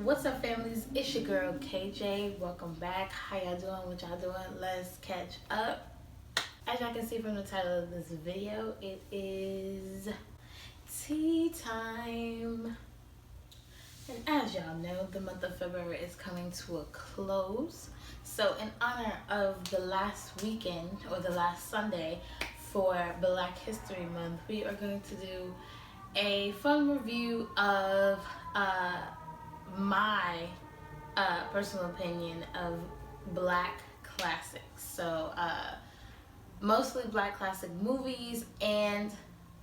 What's up, families? It's your girl KJ. Welcome back. How y'all doing? What y'all doing? Let's catch up. As y'all can see from the title of this video, it is tea time. And as y'all know, the month of February is coming to a close. So in honor of the last weekend or the last Sunday for Black History Month, we are going to do a fun review of my personal opinion of Black classics. So mostly Black classic movies and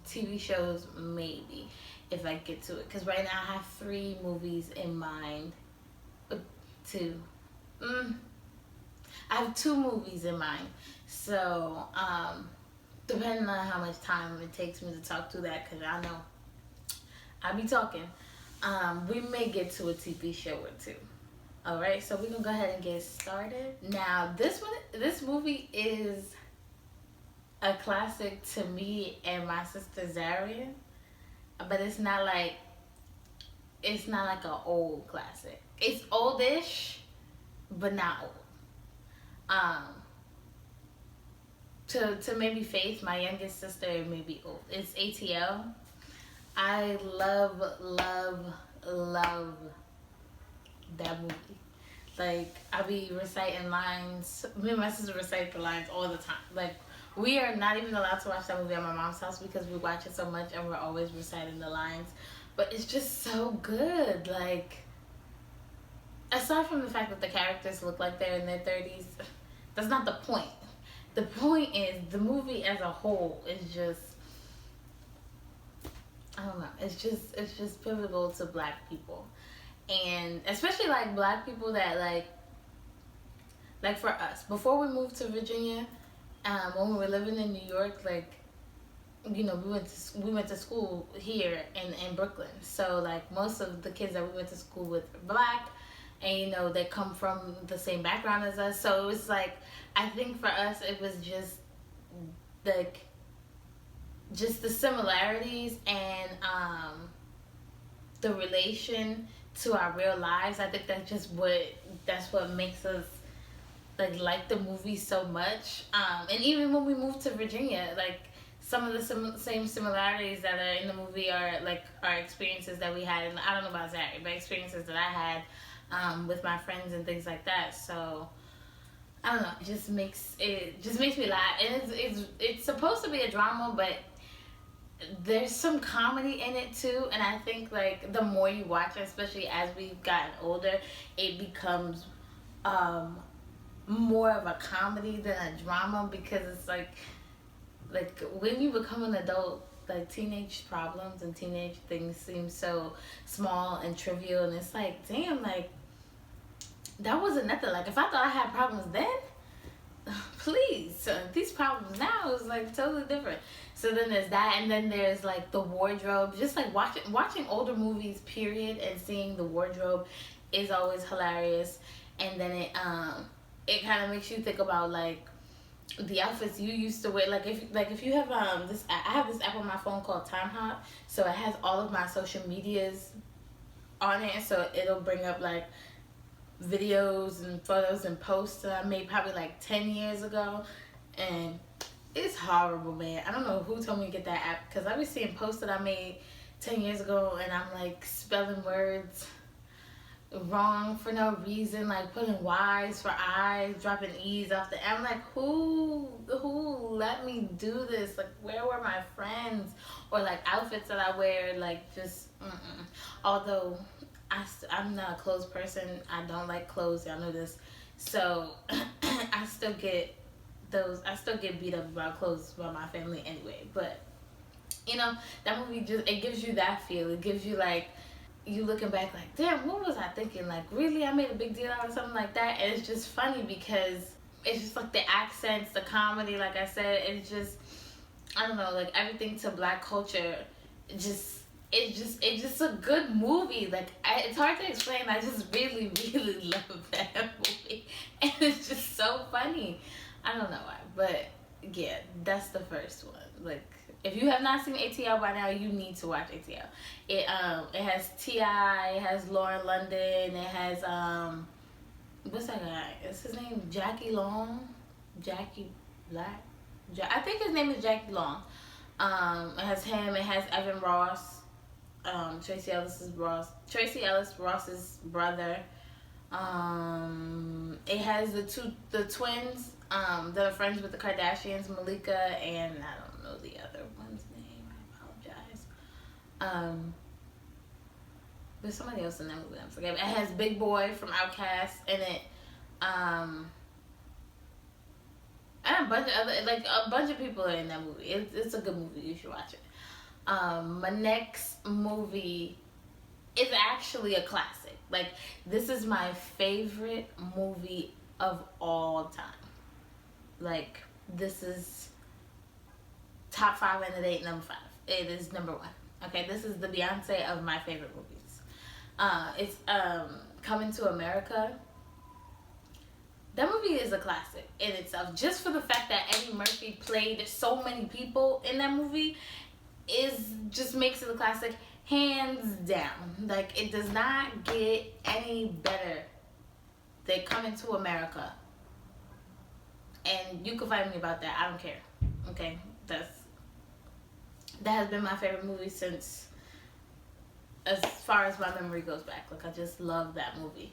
TV shows, maybe, if I get to it. Because right now I have 3 movies in mind. I have 2 movies in mind. So depending on how much time it takes me to talk through that, because I know I be talking, we may get to a TV show or 2. All right, so we're gonna go ahead and get started. Now, this movie is a classic to me and my sister Zarian, but it's not like an old classic. It's oldish, but not old. To maybe Faith, my youngest sister, it may be old. It's ATL. I love that movie. Like, I be reciting lines. Me and my sister recite the lines all the time. Like, we are not even allowed to watch that movie at my mom's house because we watch it so much and we're always reciting the lines. But it's just so good. Like, aside from the fact that the characters look like they're in their 30s, that's not the point. The point is the movie as a whole is just, I don't know, it's just pivotal to Black people. And especially like Black people that like for us, before we moved to Virginia, when we were living in New York, like, you know, we went to school here in Brooklyn. So like most of the kids that we went to school with are Black, and you know, they come from the same background as us. So it was like, I think for us it was just like the similarities and the relation to our real lives. I think that's what makes us like the movie so much. And even when we moved to Virginia, like some of the same similarities that are in the movie are like our experiences that we had. And I don't know about Zari, but experiences that I had with my friends and things like that. So I don't know, it just makes me laugh. And it's supposed to be a drama, but there's some comedy in it too. And I think like the more you watch it, especially as we've gotten older, it becomes more of a comedy than a drama, because it's like when you become an adult, like teenage problems and teenage things seem so small and trivial, and it's like, damn, like that wasn't nothing. Like if I thought I had problems then, please, these problems now is like totally different. So then there's that, and then there's like the wardrobe. Just like watching older movies, period, and seeing the wardrobe is always hilarious. And then it kind of makes you think about like the outfits you used to wear. Like if you have I have this app on my phone called Time Hop, so it has all of my social medias on it. So it'll bring up like videos and photos and posts that I made probably like 10 years ago, and it's horrible, man. I don't know who told me to get that app, because I was seeing posts that I made 10 years ago, and I'm like spelling words wrong for no reason, like putting Y's for I's, dropping E's off the. I'm like, who let me do this? Like, where were my friends? Or like outfits that I wear, like just. Although I'm not a clothes person, I don't like clothes. Y'all know this, so I still get beat up about clothes by my family anyway. But you know, that movie just, it gives you that feel. It gives you like, you looking back like, damn, what was I thinking? Like, really, I made a big deal out of something like that? And it's just funny because it's just like the accents, the comedy, like I said, it's just, I don't know, like everything to black culture, it's just a good movie. Like, it's hard to explain. I just really, really love that movie. And it's just so funny. I don't know why, but yeah, that's the first one. Like, if you have not seen ATL by now, you need to watch ATL. It has T.I., it has Lauren London, it has what's that guy? Is his name Jackie Long? Jackie Black? I think his name is Jackie Long. It has him, it has Evan Ross, Tracy Ellis Ross's brother. It has the twins that are friends with the Kardashians, Malika, and I don't know the other one's name. I apologize. There's somebody else in that movie. I'm forgetting. It has Big Boy from Outkast in it. And a bunch of people are in that movie. It's a good movie. You should watch it. My next movie is actually a classic. Like, this is my favorite movie of all time. Like, this is top 5 and it ain't number 5. It is number 1. Okay, this is the Beyonce of my favorite movies. It's Coming to America. That movie is a classic in itself. Just for the fact that Eddie Murphy played so many people in that movie just makes it a classic, hands down. Like, it does not get any better than Coming to America. And you can fight me about that. I don't care. Okay, that has been my favorite movie since, as far as my memory goes back. Like, I just love that movie.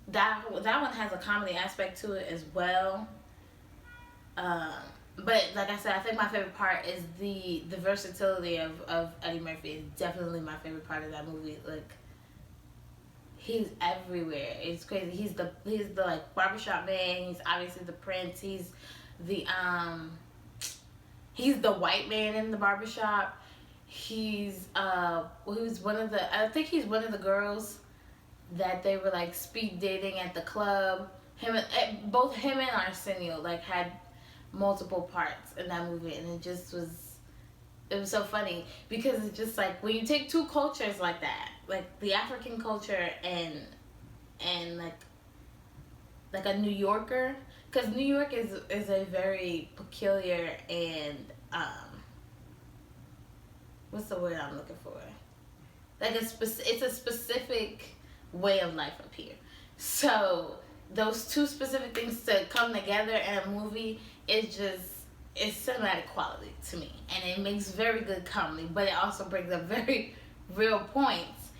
That one has a comedy aspect to it as well. But like I said, I think my favorite part is the versatility of Eddie Murphy is definitely my favorite part of that movie. Like, he's everywhere. It's crazy. He's the like barbershop man. He's obviously the prince. He's the white man in the barbershop. He was one of the, I think he's one of the girls that they were like speed dating at the club. Both him and Arsenio like had multiple parts in that movie, and it was so funny because it's just like when you take two cultures like that, like the African culture and like a New Yorker, because New York is a very peculiar and what's the word I'm looking for? Like it's a specific way of life up here. So those two specific things to come together in a movie, it's cinematic quality to me, and it makes very good comedy, but it also brings up very real points,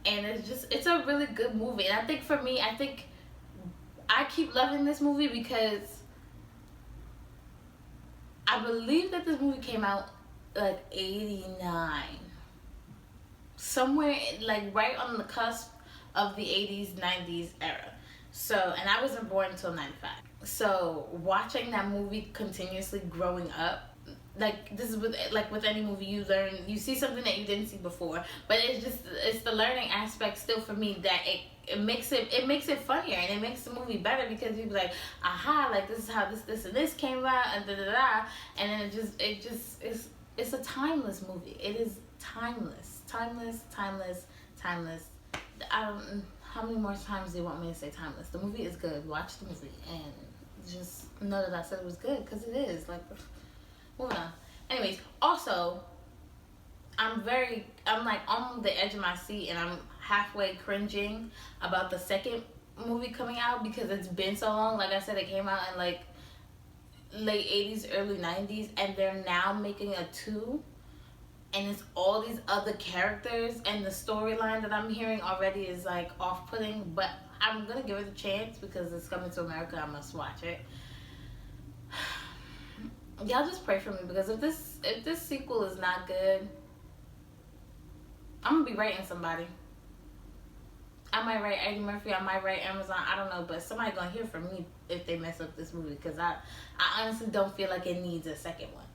and it's a really good movie. And I think for me, I keep loving this movie because I believe that this movie came out like 89, somewhere like right on the cusp of the 80s 90s era. So, and I wasn't born until 95. So watching that movie continuously growing up, like this is with any movie, you see something that you didn't see before, but it's the learning aspect still for me that it makes it funnier, and it makes the movie better because you be like, aha, like this is how this and this came about, and and then it's a timeless movie. It is timeless. How many more times do you want me to say timeless? The movie is good. Watch the movie and just know that I said it was good, because it is. Like, moving on. Anyways, also, I'm like on the edge of my seat, and I'm halfway cringing about the second movie coming out because it's been so long. Like I said, it came out in like late 80s, early 90s, and they're now making a 2, and it's all these other characters, and the storyline that I'm hearing already is like off-putting, but I'm gonna give it a chance because it's coming to America. I must watch it. Y'all just pray for me, because if this sequel is not good, I'm gonna be writing somebody. I might write Eddie Murphy, I might write Amazon, I don't know, but somebody gonna hear from me if they mess up this movie, because I honestly don't feel like it needs a second one.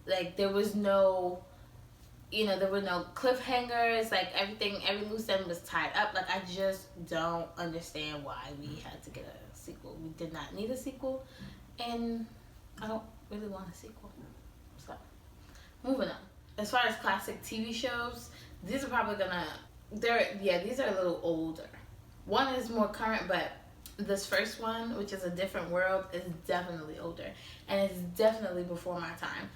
Like, there was no, there were no cliffhangers, like every loose end was tied up. Like, I just don't understand why we had to get a sequel. We did not need a sequel, and I don't really want a sequel. So, moving on. As far as classic TV shows, these are probably these are a little older. One is more current, but this first one, which is A Different World, is definitely older, and it's definitely before my time.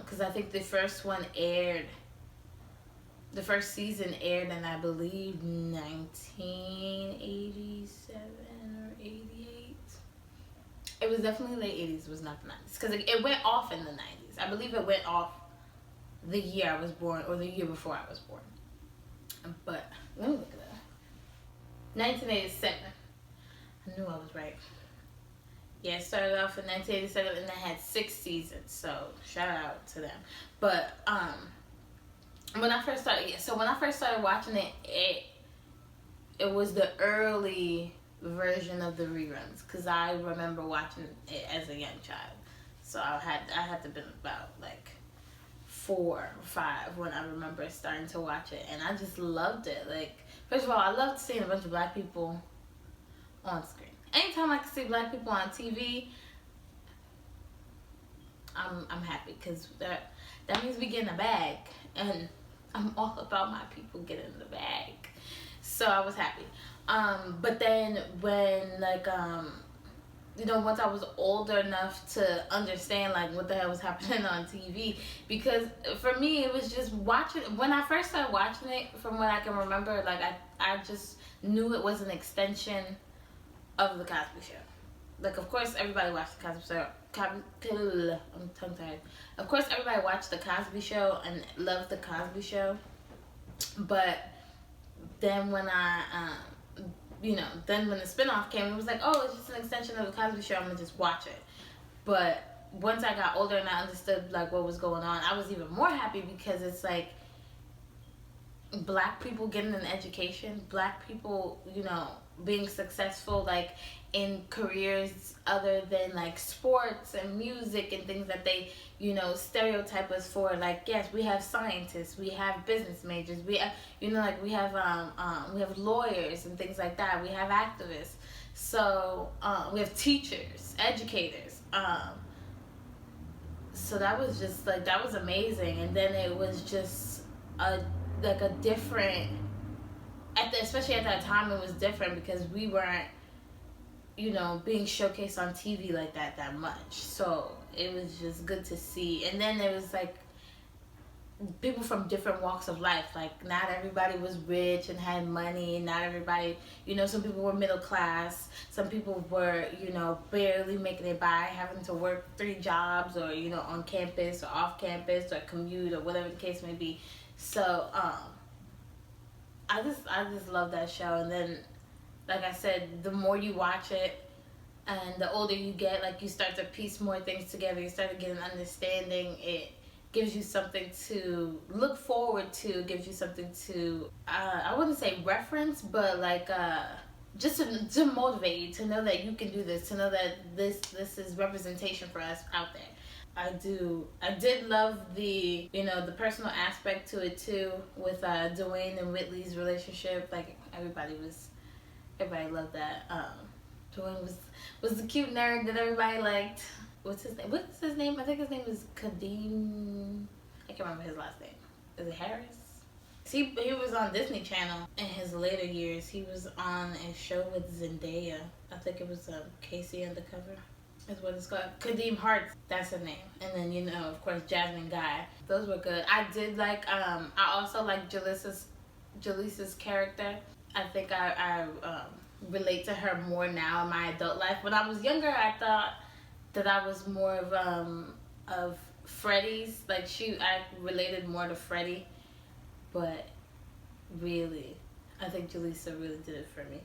Because I think the first season aired in, I believe, 1987 or 88. It was definitely late 80s, was not the 90s. Because it went off in the 90s. I believe it went off the year I was born, or the year before I was born. But let me look at that. 1987. I knew I was right. Yeah, it started off in 1987 and it had 6 seasons. So shout out to them. But when I first started watching it, it was the early version of the reruns, because I remember watching it as a young child. So I had to been about like 4 or 5 when I remember starting to watch it, and I just loved it. Like, first of all, I loved seeing a bunch of black people on screen. Anytime I can see black people on TV, I'm happy, because that means we getting a bag, and I'm all about my people getting the bag. So I was happy. But then when once I was older enough to understand like what the hell was happening on TV, because for me it was just watching. When I first started watching it, from what I can remember, like I just knew it was an extension of the Cosby Show. Like, of course everybody watched the Cosby Show. I'm tongue-tied. Of course everybody watched the Cosby Show and loved the Cosby Show, but then when then when the spinoff came, it was like, oh, it's just an extension of the Cosby Show, I'm gonna just watch it. But once I got older and I understood like what was going on, I was even more happy, because it's like black people getting an education, black people, being successful like in careers other than like sports and music and things that they stereotype us for. Like, yes, we have scientists, we have business majors, we have we have lawyers and things like that, we have activists, so we have teachers, educators, so that was just like, that was amazing. And then it was just a different, especially at that time, it was different because we weren't being showcased on TV like that much. So it was just good to see. And then there was like people from different walks of life. Like, not everybody was rich and had money. Not everybody, some people were middle class. Some people were, barely making it by, having to work 3 jobs, or, on campus or off campus, or commute, or whatever the case may be. So, I just love that show. And then, like I said, the more you watch it and the older you get, like, you start to piece more things together, you start to get an understanding. It gives you something to look forward to, gives you something to, I wouldn't say reference, but like, just to motivate you, to know that you can do this, to know that this is representation for us out there. I did love the, the personal aspect to it too, with Dwayne and Whitley's relationship. Like, everybody loved that. Dwayne was the cute nerd that everybody liked. What's his name? I think his name is Kadeem. I can't remember his last name. Is it Harris? He was on Disney Channel in his later years. He was on a show with Zendaya. I think it was Casey Undercover. Is what it's called. Kadeem Hart, that's her name. And then, of course, Jasmine Guy. Those were good. I did like, I also like Jalissa's Jaleesa's character. I think I relate to her more now in my adult life. When I was younger, I thought that I was more of Freddie's. Like I related more to Freddie, but really, I think Jaleesa really did it for me.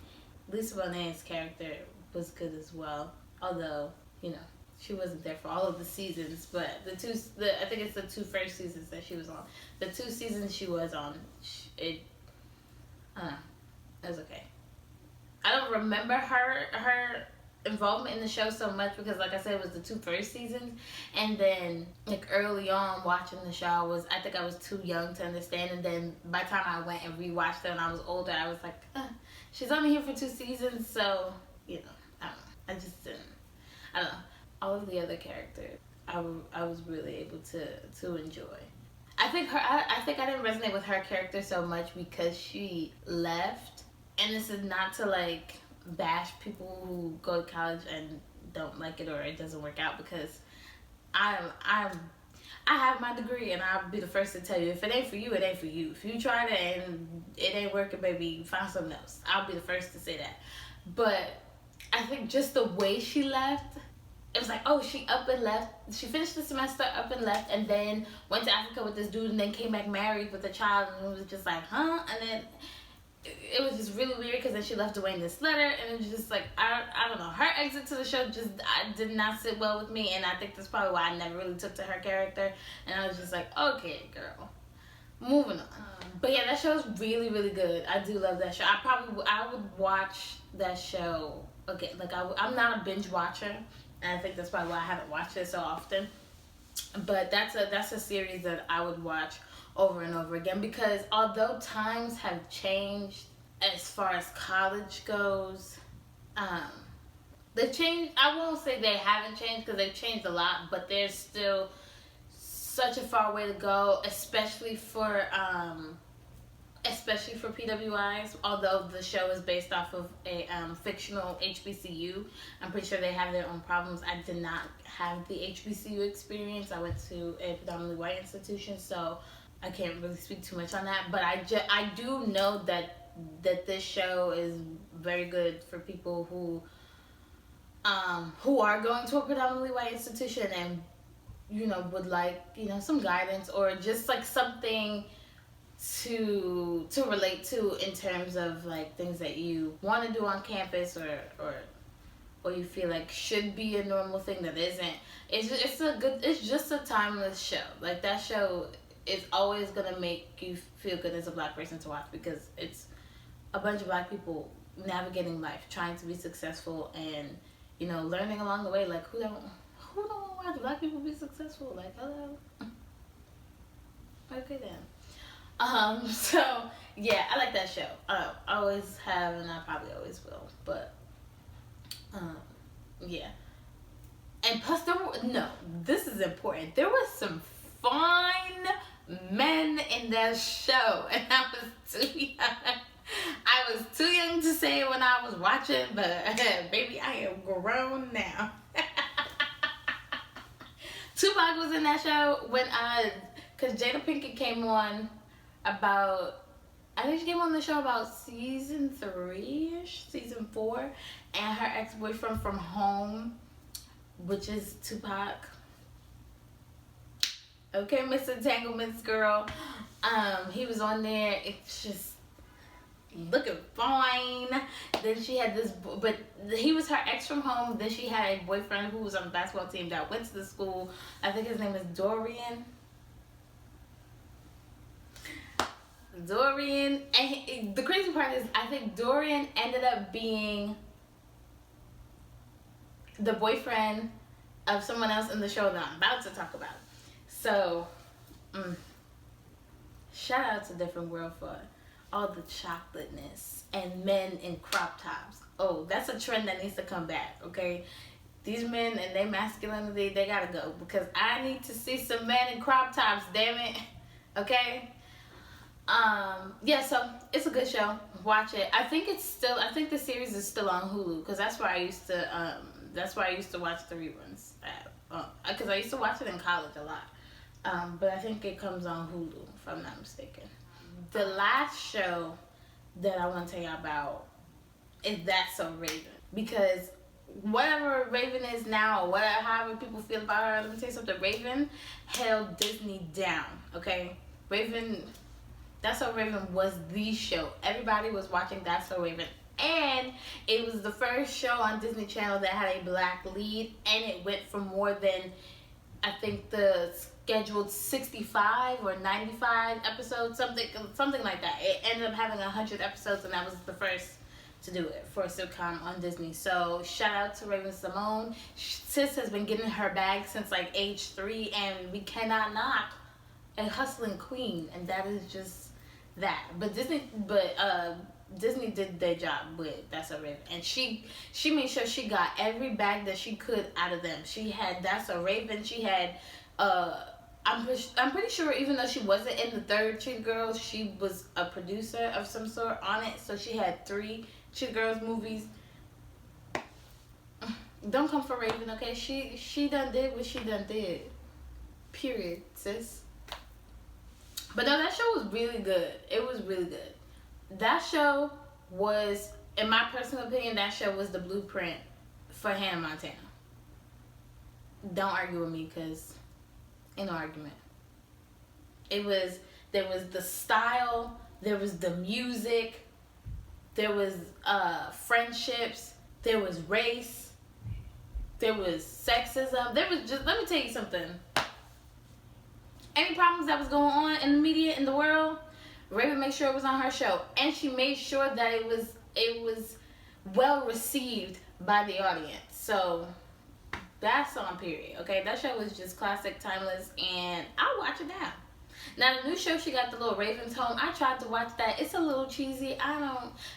Lisa Bonet's character was good as well, although you know she wasn't there for all of the seasons. But I think it's the two first seasons that she was on. The 2 seasons she was on, it was okay. I don't remember her involvement in the show so much because, like I said, it was the 2 first seasons, and then like early on watching the show, I think I was too young to understand, and then by the time I went and rewatched it when I was older, I was like, she's only here for 2 seasons, so you know, I don't know. I just didn't. I don't know. All of the other characters, I was really able to enjoy. I think I think I didn't resonate with her character so much because she left, and this is not to like bash people who go to college and don't like it or it doesn't work out, because I have my degree and I'll be the first to tell you, if it ain't for you, it ain't for you. If you tried it and it ain't working, baby, find something else. I'll be the first to say that. But I think just the way she left, it was like, oh, she up and left. She finished the semester, up and left, and then went to Africa with this dude, and then came back married with a child, and it was just like, huh? And then it was just really weird because then she left Dwayne this letter, and it was just like, I don't know. Her exit to the show just did not sit well with me, and I think that's probably why I never really took to her character. And I was just like, okay, girl, moving on. But yeah, that show is really, really good. I do love that show. I would watch that show again. Like I'm not a binge watcher, and I think that's probably why I haven't watched it so often. But that's a series that I would watch over and over again, because although times have changed as far as college goes, they've changed. I won't say they haven't changed, because they've changed a lot, but there's still such a far way to go, especially for PWIs. Although the show is based off of a fictional HBCU, I'm pretty sure they have their own problems. I did not have the HBCU experience. I went to a predominantly white institution, so I can't really speak too much on that. But I do know that this show is very good for people who are going to a predominantly white institution and would like some guidance, or just like something to relate to in terms of like things that you want to do on campus, or you feel like should be a normal thing that isn't. It's just a timeless show. Like, that show is always gonna make you feel good as a black person to watch, because it's a bunch of black people navigating life, trying to be successful, and learning along the way. Like, who don't want to watch black people be successful? Like, hello. Okay then. So yeah, I like that show. I always have, and I probably always will. But yeah. And plus, this is important. There was some fine men in that show, and I was too young. I was too young to say it when I was watching, but baby, I am grown now. Tupac was in that show when because Jada Pinkett came on I think she came on the show about season 3-ish, season 4, and her ex-boyfriend from Home, which is Tupac. Okay, Mr. Entanglements girl. He was on there. It's just looking fine. Then she had this, but he was her ex from Home. Then she had a boyfriend who was on the basketball team that went to the school. I think his name is Dorian. And the crazy part is, I think Dorian ended up being the boyfriend of someone else in the show that I'm about to talk about. So, shout out to Different World for all the chocolateness and men in crop tops. Oh, that's a trend that needs to come back, okay? These men and their masculinity, they gotta go, because I need to see some men in crop tops, damn it, okay? Yeah, so it's a good show. Watch it. I think the series is still on Hulu, because that's where I used to watch the reruns because I used to watch it in college a lot. But I think it comes on Hulu, if I'm not mistaken. the last show that I want to tell you about is That's So Raven. Because whatever Raven is now, or whatever, however people feel about her, let me tell you something. Raven held Disney down, okay? That's So Raven was the show. Everybody was watching That's So Raven. And it was the first show on Disney Channel that had a black lead, and it went for more than, I think, the scheduled 65 or 95 episodes, something like that. It ended up having 100 episodes, and that was the first to do it for a sitcom on Disney. So shout out to Raven-Symoné. Sis has been getting her bag since like age 3, and we cannot knock a hustling queen, and that is just that. But Disney did their job with That's So Raven, and she made sure she got every bag that she could out of them. She had That's So Raven. She had I'm pretty sure, even though she wasn't in the third Cheetah Girls, she was a producer of some sort on it. So she had 3 Cheetah Girls movies. Don't come for Raven, okay? She done did what she done did. Period, sis. But no, that show was really good. It was really good. That show was, in my personal opinion, that show was the blueprint for Hannah Montana. Don't argue with me, because ain't no argument. There was the style, there was the music, there was friendships, there was race, there was sexism, there was just, let me tell you something. Any problems that was going on in the media, in the world, Raven made sure it was on her show, and she made sure that it was well received by the audience. So that's on period. Okay, that show was just classic, timeless, and I'll watch it now. Now the new show, she got the little Raven's Home. I tried to watch that. It's a little cheesy.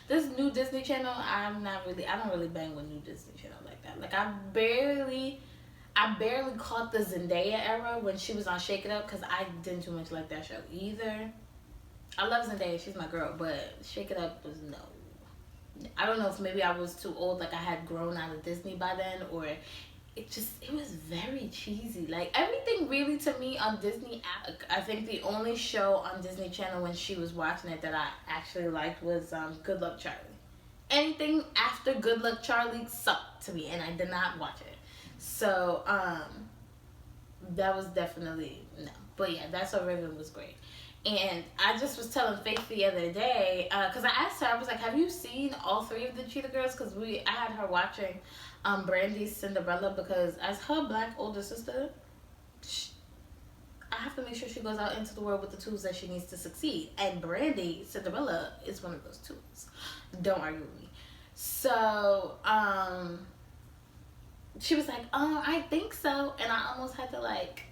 This new Disney Channel, I don't really bang with new Disney Channel like that. Like I barely caught the Zendaya era when she was on Shake It Up, because I didn't too much like that show either. I love Zendaya, she's my girl, but Shake It Up was no. I don't know if maybe I was too old, like I had grown out of Disney by then, or it was very cheesy. Like everything really to me on Disney, I think the only show on Disney Channel when she was watching it that I actually liked was Good Luck Charlie. Anything after Good Luck Charlie sucked to me, and I did not watch it. So that was definitely no. But yeah, That's So Raven was great. And I just was telling Faith the other day, because I asked her, I was like, have you seen all 3 of the Cheetah Girls? Because I had her watching Brandy's Cinderella, because as her black older sister, I have to make sure she goes out into the world with the tools that she needs to succeed. And Brandy Cinderella is one of those tools. Don't argue with me. So, she was like, I think so. And I almost had to like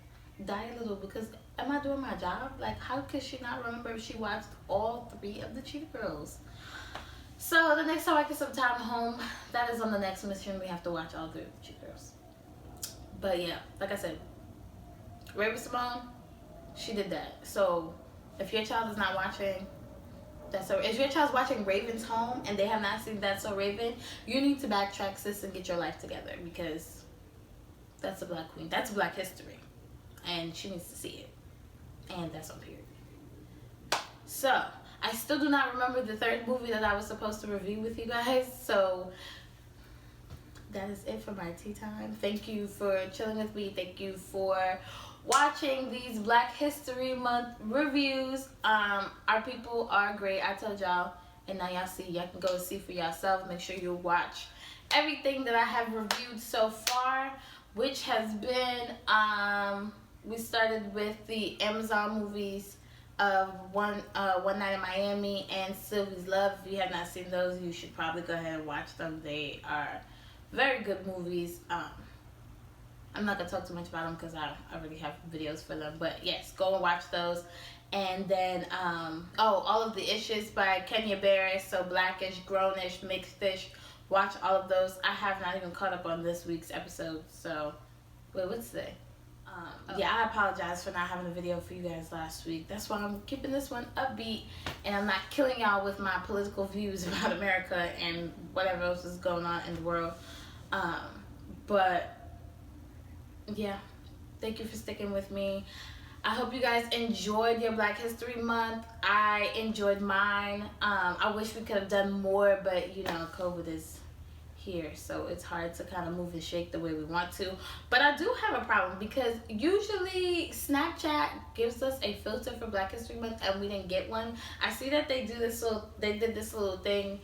die a little, because am I doing my job? Like, how could she not remember if she watched all 3 of the Cheetah Girls? So the next time I get some time home, that is on the next mission. We have to watch all 3 of the Cheetah Girls. But yeah, like I said, Raven-Symoné, she did that. So if your child is not watching if your child's watching Raven's Home and they have not seen That's So Raven, you need to backtrack, sis, and get your life together, because that's a black queen. That's black history, and she needs to see it. And that's on period. So I still do not remember the 3rd movie that I was supposed to review with you guys. So that is it for my tea time. Thank you for chilling with me. Thank you for watching these Black History Month reviews. Our people are great. I told y'all, and now y'all see. Y'all can go see for yourself. Make sure you watch everything that I have reviewed so far, which has been we started with the Amazon movies of One Night in Miami and Sylvie's Love. If you have not seen those, you should probably go ahead and watch them. They are very good movies. I'm not going to talk too much about them because I already have videos for them. But yes, go and watch those. And then, All of the Issues by Kenya Barris. So Blackish, Grownish, Mixedish. Watch all of those. I have not even caught up on this week's episode. So, wait, what's today? Yeah, I apologize for not having a video for you guys last week. That's why I'm keeping this one upbeat, and I'm not killing y'all with my political views about America and whatever else is going on in the world. But yeah, thank you for sticking with me. I hope you guys enjoyed your Black History Month. I enjoyed mine. I wish we could have done more, but you know, COVID is here, so it's hard to kind of move and shake the way we want to. But I do have a problem because usually Snapchat gives us a filter for Black History Month and we didn't get one. I see that they did this little thing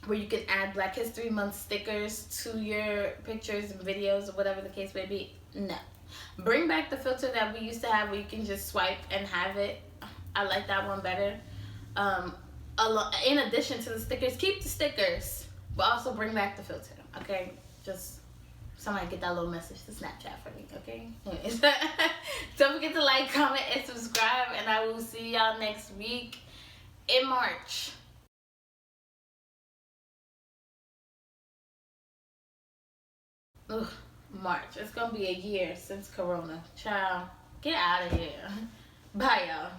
where you can add Black History Month stickers to your pictures and videos or whatever the case may be. No. Bring back the filter that we used to have where you can just swipe and have it. I like that one better. In addition to the stickers, keep the stickers, but also bring back the filter, okay? Just somebody get that little message to Snapchat for me, okay? Anyways, don't forget to like, comment, and subscribe, and I will see y'all next week in March. Ugh, March. It's gonna be a year since Corona. Child, get out of here. Bye, y'all.